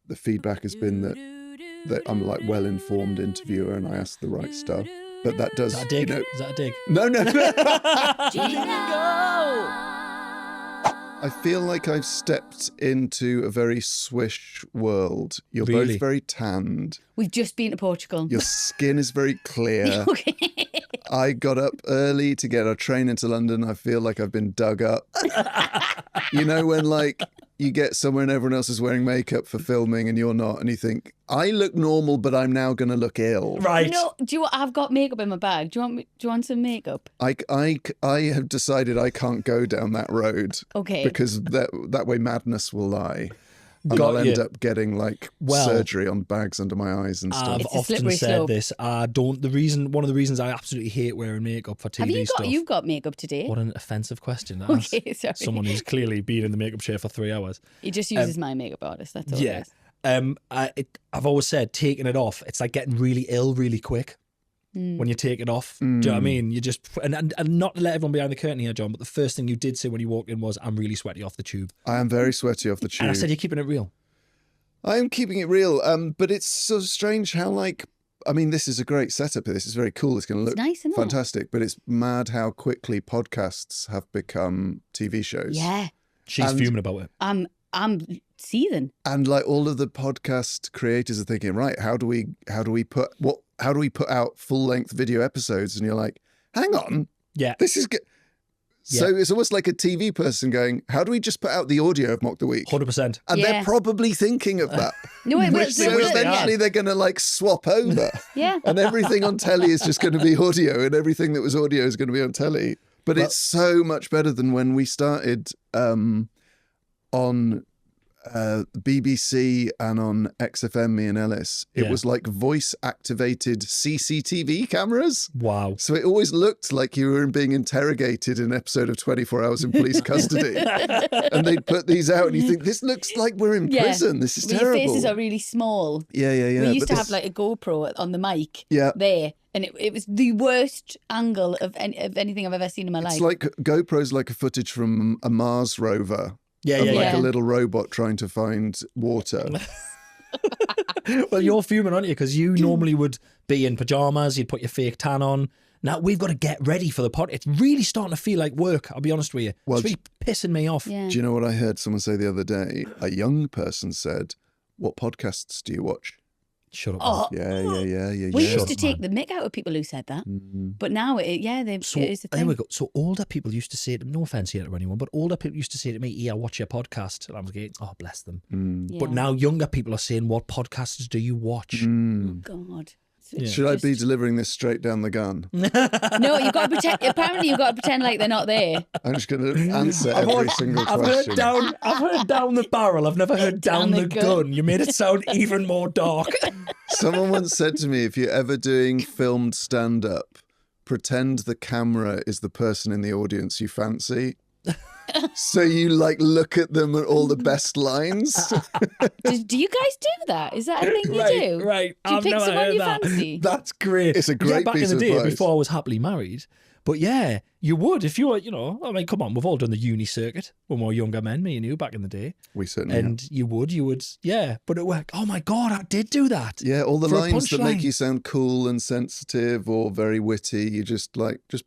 the feedback has been that I'm like well-informed interviewer and I ask the right stuff. But that does... Is that a dig? You know, Is that a dig? No. Jingle! I feel like I've stepped into a very swish world. You're Really? both very tanned. We've just been to Portugal. Your skin is very clear. Okay. I got up early to get a train into London. I feel like I've been dug up. You know when like you get somewhere and everyone else is wearing makeup for filming and you're not, and you think, I look normal, but I'm now going to look ill. Right. No, I've got makeup in my bag. Do you want some makeup? I have decided I can't go down that road. Okay. Because that way madness will lie. And Got I'll you. end up getting like surgery on bags under my eyes and stuff. I've It's a often slippery said slope. this. One of the reasons I absolutely hate wearing makeup for TV stuff. You've got makeup today? What an offensive question. Okay, sorry. Someone who's clearly been in the makeup chair for 3 hours. He just uses my makeup artist. That's all. Yeah. It is. I've always said taking it off, it's like getting really ill really quick when you take it off. Do you know what I mean? You just and not to let everyone behind the curtain here, John, but the first thing you did say when you walked in was, "I'm really sweaty off the tube." I am very sweaty off the tube. And I said, "You're keeping it real." I am keeping it real, but it's so strange how this is a great setup. This is very cool. It's going to look nice, isn't it? fantastic, but it's mad how quickly podcasts have become TV shows. Yeah. She's fuming about it. I'm seething. And like all of the podcast creators are thinking, right, how do we put out full-length video episodes? And you're like, hang on, Yeah. this is good. So it's almost like a TV person going, how do we just put out the audio of Mock the Week? 100%. And Yeah. they're probably thinking of that. No, it will. So eventually they're going to like swap over. Yeah. And everything on telly is just going to be audio, and everything that was audio is going to be on telly. But it's so much better than when we started on BBC and on XFM, me and Ellis. It was like voice-activated CCTV cameras. Wow. So it always looked like you were being interrogated in an episode of 24 Hours in Police Custody. And they'd put these out and you think, this looks like we're in prison. This is terrible. Your faces are really small. Yeah. We used to have like a GoPro on the mic there. And it was the worst angle of anything I've ever seen in my life. It's like GoPro's like a footage from a Mars rover. Yeah. A little robot trying to find water. Well, you're fuming, aren't you? Because you normally would be in pajamas, you'd put your fake tan on. Now we've got to get ready for the pod. It's really starting to feel like work, I'll be honest with you. Well, it's really pissing me off. Yeah. Do you know what I heard someone say the other day? A young person said, what podcasts do you watch? Shut up. Oh, Yeah. we yeah. used to take the mick out of people who said that. But now, it is a There thing. we go. So older people used to say to me, no offence here to anyone, but older people used to say to me, yeah, watch your podcast. And I was like, oh, bless them. Yeah. But now younger people are saying, what podcasts do you watch? Oh, God. Should I be delivering this straight down the gun? No, you've got to pretend. Apparently, you've got to pretend like they're not there. I'm just going to answer every single I've question. heard down the barrel. I've never heard down the gun. You made it sound even more dark. Someone once said to me, if you're ever doing filmed stand-up, pretend the camera is the person in the audience you fancy. So you like look at them at all the best lines. Do you guys do that? Is that a thing you do? Right. Do you I've pick never someone heard you that. fancy? That's great. It's a great back piece in the of day advice. before I was happily married. But yeah, you would if you were, I mean, come on, we've all done the uni circuit when we were younger men, me and you, back in the day. We certainly And have. you would, yeah. But it worked. Oh my God, I did do that. Yeah, all the For a lines that make punchline. you sound cool and sensitive or very witty, you just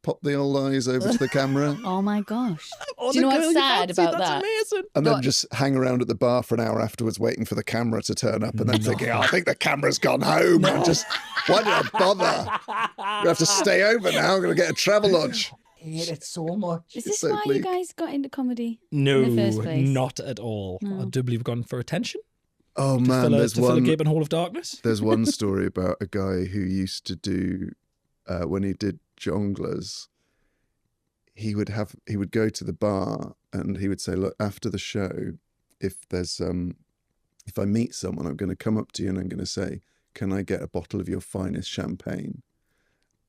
pop the old eyes over to the camera Oh my gosh. Oh, Do you the know girl what's sad fancy, about that's that? amazing. and then just hang around at the bar for an hour afterwards waiting for the camera to turn up and then thinking, I think the camera's gone home. And just, why did I bother? We have to stay over now. I'm going to get a travel lodge. I hate it so much. Is this so why bleak. you guys got into comedy No, in the first place? not at all. I do believe we've gone for attention. Oh, man, to fill a gaping hole of darkness. There's one story about a guy who used to do, when he did jonglers, he would go to the bar and he would say, look, after the show, if I meet someone, I'm going to come up to you and I'm going to say, can I get a bottle of your finest champagne?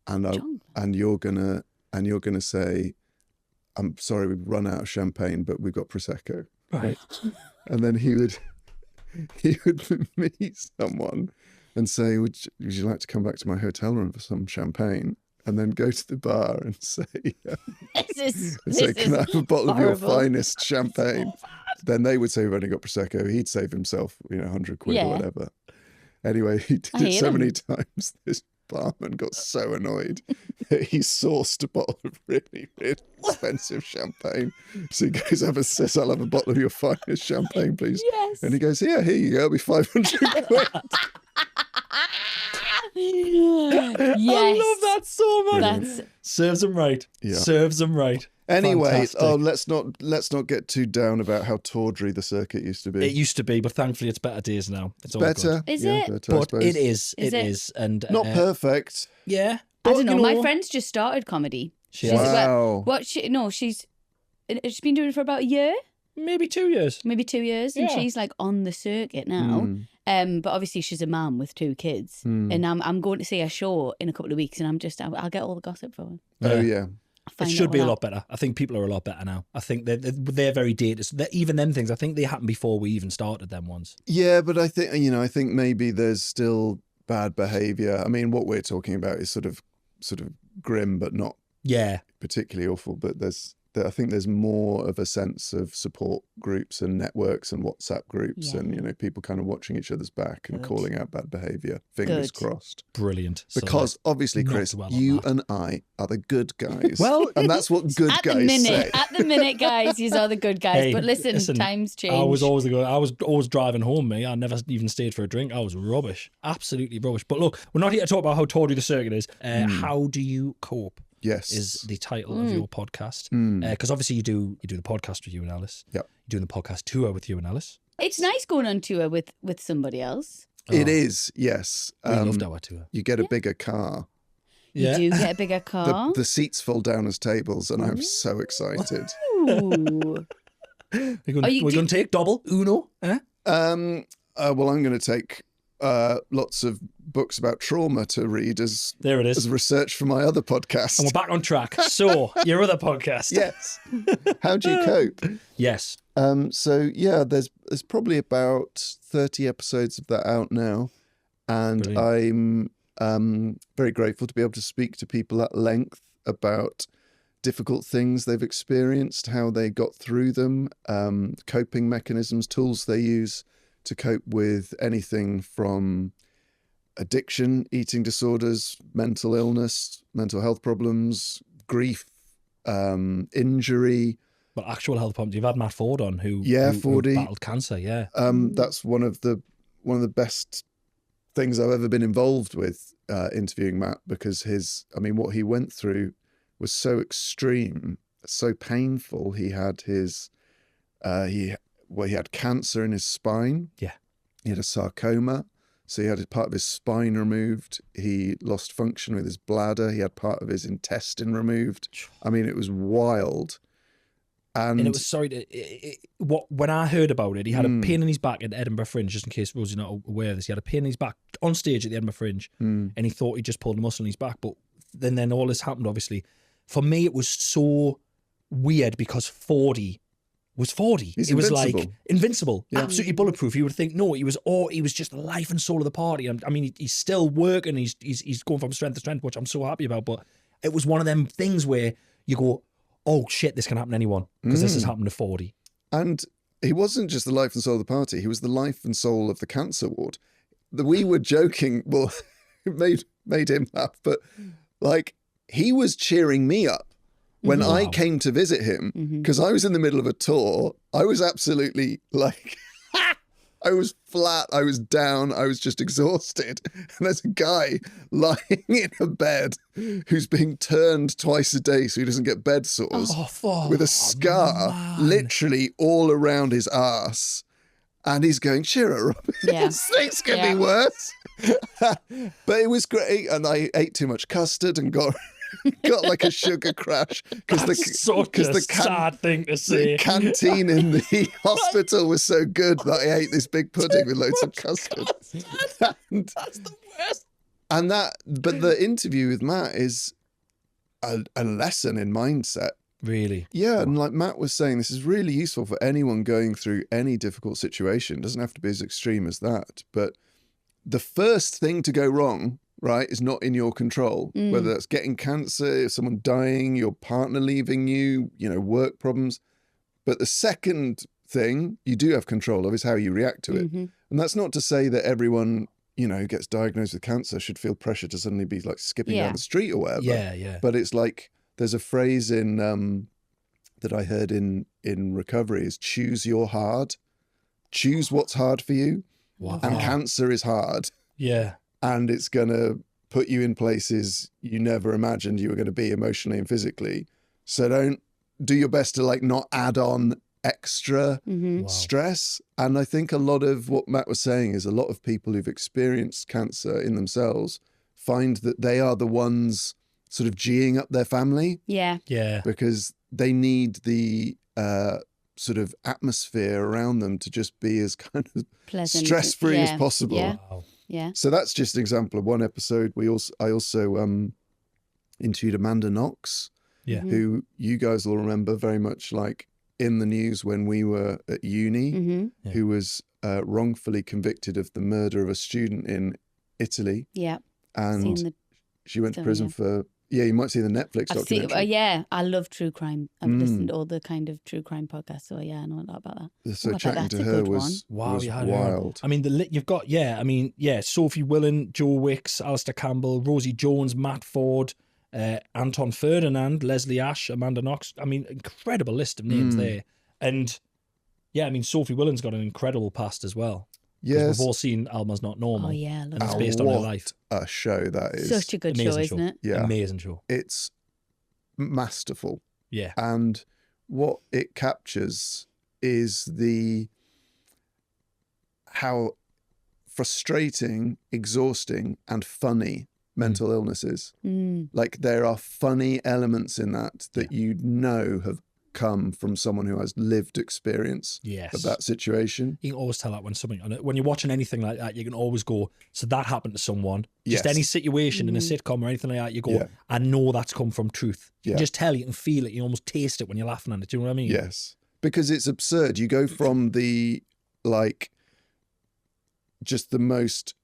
And you're gonna say, I'm sorry, we've run out of champagne, but we've got Prosecco. Right. And then he would meet someone and say, would you like to come back to my hotel room for some champagne? And then go to the bar and say, This is can I have a bottle of your horrible. finest champagne? then they would say we've only got Prosecco. He'd save himself, 100 quid or whatever. Anyway, he did it so many times. This barman got so annoyed that he sourced a bottle of really, really expensive champagne. So he goes over and says, I'll have a bottle of your finest champagne, please. Yes. And he goes, here you go, it'll be 500 quid. Yes. I love that so much. Serves him right. Yeah. Serves him right. Anyway, Fantastic. let's not get too down about how tawdry the circuit used to be. It used to be, but thankfully it's better days now. It's all better. Is it? Better, but it is. It is. And not perfect. Yeah. But, I don't know. My friend's just started comedy. Wow. She's been doing it for about a year. Maybe 2 years. And she's like on the circuit now. But obviously she's a mum with 2 kids, and I'm going to see her show in a couple of weeks, and I'll get all the gossip from her. Oh yeah. It should be a lot better. I think people are a lot better now. I think they're very dated. Even them things, I think they happened before we even started them ones. Yeah, but I think maybe there's still bad behaviour. I mean, what we're talking about is sort of grim, but not particularly awful. But I think there's more of a sense of support groups and networks and WhatsApp groups and, people kind of watching each other's back and calling out bad behaviour. Fingers crossed. Brilliant. Because obviously, Chris, you and I are the good guys. Well, and that's what good guys say. At the minute, guys, you are the good guys. Hey, but listen, times change. I was always driving home, me. I never even stayed for a drink. I was rubbish. Absolutely rubbish. But look, we're not here to talk about how tawdry the circuit is. How do you cope? Yes, is the title of your podcast. Because obviously you do the podcast with you and Alice. Yep. You're doing the podcast tour with you and Alice. It's nice going on tour with somebody else. It is, yes. We loved our tour. You get a bigger car. You do get a bigger car. The seats fall down as tables, and I'm so excited. Ooh. We're going to take double Uno. Well, I'm going to take lots of books about trauma to read as research for my other podcast. And we're back on track. So, your other podcast. Yes. How do you cope? Yes. There's probably about 30 episodes of that out now. And Brilliant. I'm very grateful to be able to speak to people at length about difficult things they've experienced, how they got through them, coping mechanisms, tools they use to cope with anything from addiction, eating disorders, mental illness, mental health problems, grief, injury. Well, actual health problems. You've had Matt Ford on who battled cancer. Yeah, that's one of the best things I've ever been involved with, interviewing Matt, because what he went through was so extreme, so painful. He had he had cancer in his spine. Yeah. He had a sarcoma. So he had part of his spine removed. He lost function with his bladder. He had part of his intestine removed. I mean, it was wild. And it was, when I heard about it, he had a pain in his back at Edinburgh Fringe, just in case Rosie's not aware of this. He had a pain in his back on stage at the Edinburgh Fringe, and he thought he just pulled a muscle in his back. But then all this happened, obviously. For me, it was so weird because 40 was 40. It was like invincible, absolutely bulletproof. You would think, no, he was just the life and soul of the party. I mean, he's still working. He's going from strength to strength, which I'm so happy about. But it was one of them things where you go, oh shit, this can happen to anyone, because this has happened to 40. And he wasn't just the life and soul of the party. He was the life and soul of the cancer ward. We were joking. Well, it made him laugh, but like he was cheering me up. When I came to visit him, because I was in the middle of a tour, I was absolutely like, I was flat, I was down, I was just exhausted. And there's a guy lying in a bed who's being turned twice a day so he doesn't get bed sores, with a scar literally all around his ass. And he's going, cheer her up. Things could be worse. But it was great. And I ate too much custard and got like a sugar crash because the sad thing to say. The canteen in the hospital was so good that I ate this big pudding with loads of custard. That's the worst. But the interview with Matt is a lesson in mindset. Really? Yeah, and like Matt was saying, this is really useful for anyone going through any difficult situation. It doesn't have to be as extreme as that, but the first thing to go wrong, right, is not in your control. Whether that's getting cancer, someone dying, your partner leaving you, work problems. But the second thing you do have control of is how you react to it. And that's not to say that everyone, you know, who gets diagnosed with cancer should feel pressure to suddenly be like skipping down the street or whatever. Yeah. But it's like, there's a phrase in that I heard in recovery is choose your hard. Choose what's hard for you. Wow. And cancer is hard. Yeah. And it's going to put you in places you never imagined you were going to be emotionally and physically. So don't do your best to like not add on extra stress. And I think a lot of what Matt was saying is a lot of people who've experienced cancer in themselves find that they are the ones sort of G'ing up their family. Yeah. Because they need the sort of atmosphere around them to just be as kind of Pleasant. stress-free as possible. Yeah. Wow. Yeah. So that's just an example of one episode. I also interviewed Amanda Knox, who you guys will remember very much like in the news when we were at uni, who was wrongfully convicted of the murder of a student in Italy. Yeah. And she went to prison for... Yeah, you might see the Netflix documentary. I love true crime. I've listened to all the kind of true crime podcasts, so yeah, I know a lot about that. So chatting to her was wild. I mean, you've got, Sophie Willen, Joe Wicks, Alistair Campbell, Rosie Jones, Matt Ford, Anton Ferdinand, Leslie Ash, Amanda Knox. I mean, incredible list of names there. And yeah, I mean, Sophie Willen's got an incredible past as well. Yes. We've all seen Alma's Not Normal. Oh, yeah. And it's based on her life. A show that is. Such a good show, isn't it? Yeah. Amazing show. It's masterful. Yeah. And what it captures is how frustrating, exhausting, and funny mental illness is. Like there are funny elements in that you know have come from someone who has lived experience of that situation. You can always tell that when you're watching anything like that, you can always go, so that happened to someone. Just any situation in a sitcom or anything like that, you go, I know that's come from truth. You can just tell, you can feel it, you almost taste it when you're laughing at it. Do you know what I mean? Yes. Because it's absurd. You go from the just the most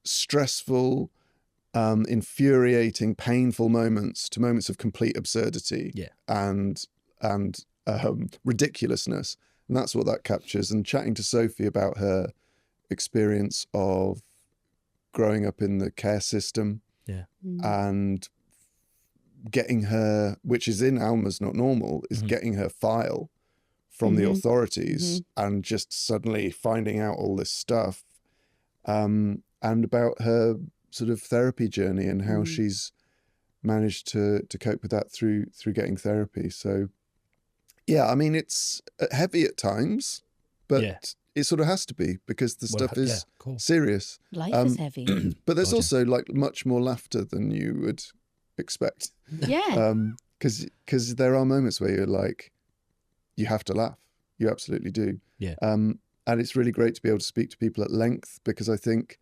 stressful, infuriating, painful moments to moments of complete absurdity and ridiculousness. And that's what that captures. And chatting to Sophie about her experience of growing up in the care system and getting her, which is in Alma's Not Normal, is getting her file from the authorities and just suddenly finding out all this stuff, and about her sort of therapy journey and how she's managed to cope with that through getting therapy. So yeah, I mean, it's heavy at times, but it sort of has to be because the stuff is serious. Life is heavy. But there's also like much more laughter than you would expect. Yeah. Because there are moments where you're like, you have to laugh. You absolutely do. Yeah. And it's really great to be able to speak to people at length, because I think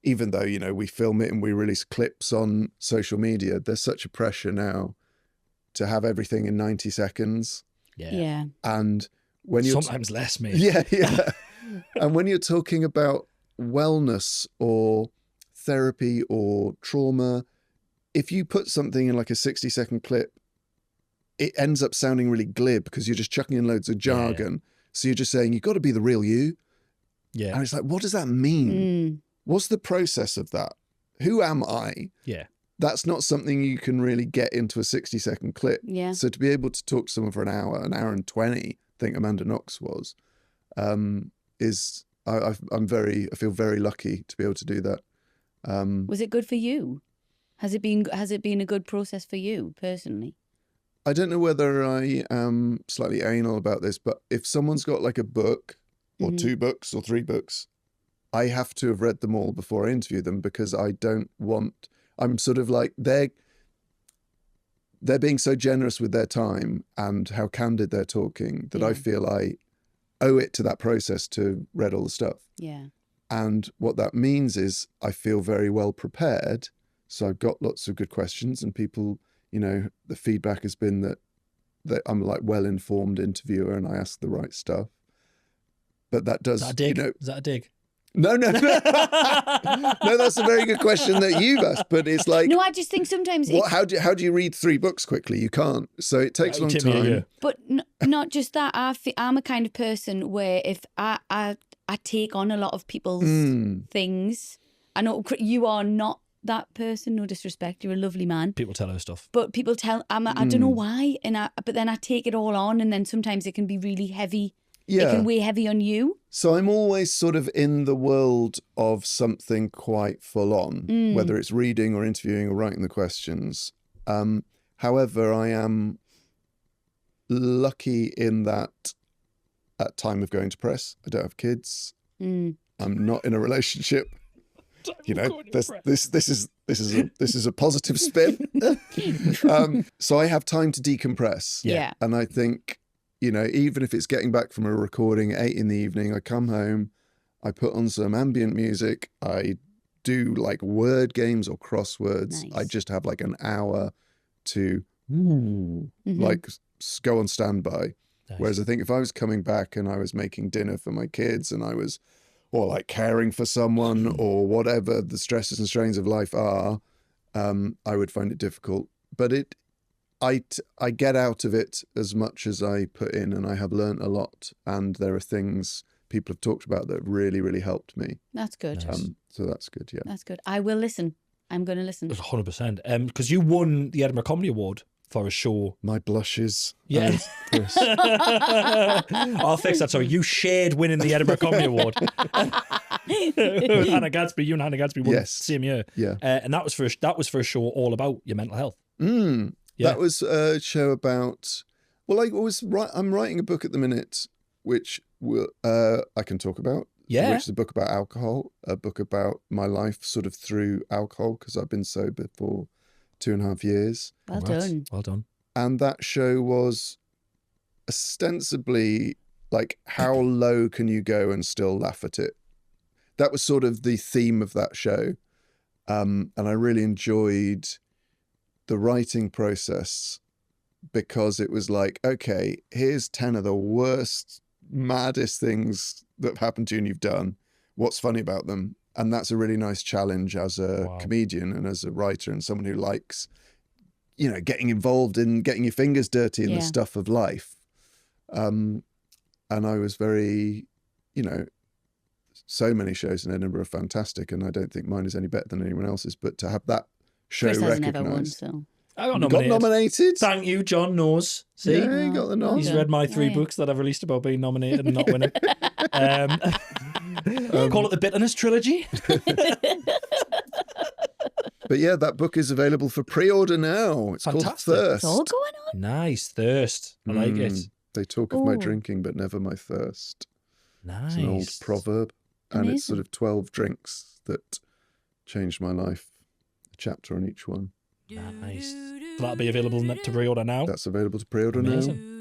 even though, you know, we film it and we release clips on social media, there's such a pressure now to have everything in 90 seconds. Yeah. And when you're sometimes less, mate. Yeah. And when you're talking about wellness or therapy or trauma, if you put something in like a 60-second clip, it ends up sounding really glib because you're just chucking in loads of jargon. So you're just saying, you've got to be the real you. Yeah. And it's like, what does that mean? What's the process of that? Who am I? Yeah. That's not something you can really get into a 60-second clip. Yeah. So to be able to talk to someone for an hour and 20, I think Amanda Knox was, is I feel very lucky to be able to do that. Was it good for you? Has it been a good process for you personally? I don't know whether I am slightly anal about this, but if someone's got like a book or 2 books or 3 books, I have to have read them all before I interview them, because I'm sort of like, they're being so generous with their time and how candid they're talking that I feel I owe it to that process to read all the stuff. Yeah. And what that means is I feel very well prepared. So I've got lots of good questions, and people, you know, the feedback has been that I'm like well-informed interviewer and I ask the right stuff. But that does, Is that a dig? you know, Is that a dig? No, no, no. No, that's a very good question that you've asked. But it's like, No, I just think sometimes. how do you read 3 books quickly? You can't. So it takes a long Take me a time. year. But not just that. I'm a kind of person where if I take on a lot of people's things. I know you are not that person. No disrespect. You're a lovely man. People tell her stuff. But people tell. I don't know why. But then I take it all on, and then sometimes it can be really heavy. Yeah. It can weigh heavy on you. So I'm always sort of in the world of something quite full on, whether it's reading or interviewing or writing the questions. However, I am lucky in that at time of going to press, I don't have kids. I'm not in a relationship. You know, this is a positive spin. So I have time to decompress. Yeah. And I think, you know, even if it's getting back from a recording at 8 PM, I come home, I put on some ambient music, I do like word games or crosswords. Nice. I just have like an hour to like go on standby. Nice. Whereas I think if I was coming back and I was making dinner for my kids and I was, or like caring for someone or whatever the stresses and strains of life are, I would find it difficult. But I get out of it as much as I put in, and I have learnt a lot. And there are things people have talked about that really, really helped me. That's good. Nice. So that's good, yeah. That's good. I will listen. I'm going to listen. 100%. Because you won the Edinburgh Comedy Award for a show. My blushes. Yeah. Chris. I'll fix that. Sorry, you shared winning the Edinburgh Comedy Award. With Hannah Gadsby. You and Hannah Gadsby won Yes. same year. Yeah. And that was for a show all about your mental health. Yeah. That was a show about, well, I'm writing a book at the minute, which I can talk about. Yeah. Which is a book about alcohol, a book about my life sort of through alcohol, because I've been sober for 2.5 years. Well Congrats. done. Well done. And that show was ostensibly like, how low can you go and still laugh at it? That was sort of the theme of that show. And I really enjoyed the writing process, because it was like, okay, here's 10 of the worst, maddest things that have happened to you and you've done. What's funny about them? And that's a really nice challenge as a comedian and as a writer and someone who likes, you know, getting involved in getting your fingers dirty in the stuff of life. And I was very, you know, so many shows in Edinburgh are fantastic, and I don't think mine is any better than anyone else's, but to have that show Chris has never won, recognised. so. I got You nominated. got nominated? Thank you, John knows. See? Yeah, you got the nod. He's read my 3 books that I've released about being nominated and not winning. Call it the Bitterness Trilogy. But yeah, that book is available for pre-order now. It's Fantastic. called Thirst. It's all going on. Nice. Thirst. I like it. They talk of my Ooh. drinking, but never my thirst. Nice. It's an old proverb. And it's sort Amazing. of 12 drinks that changed my life. A chapter on each one. Nice. So that'll be available to pre-order now. That's available to pre-order Amazing. now.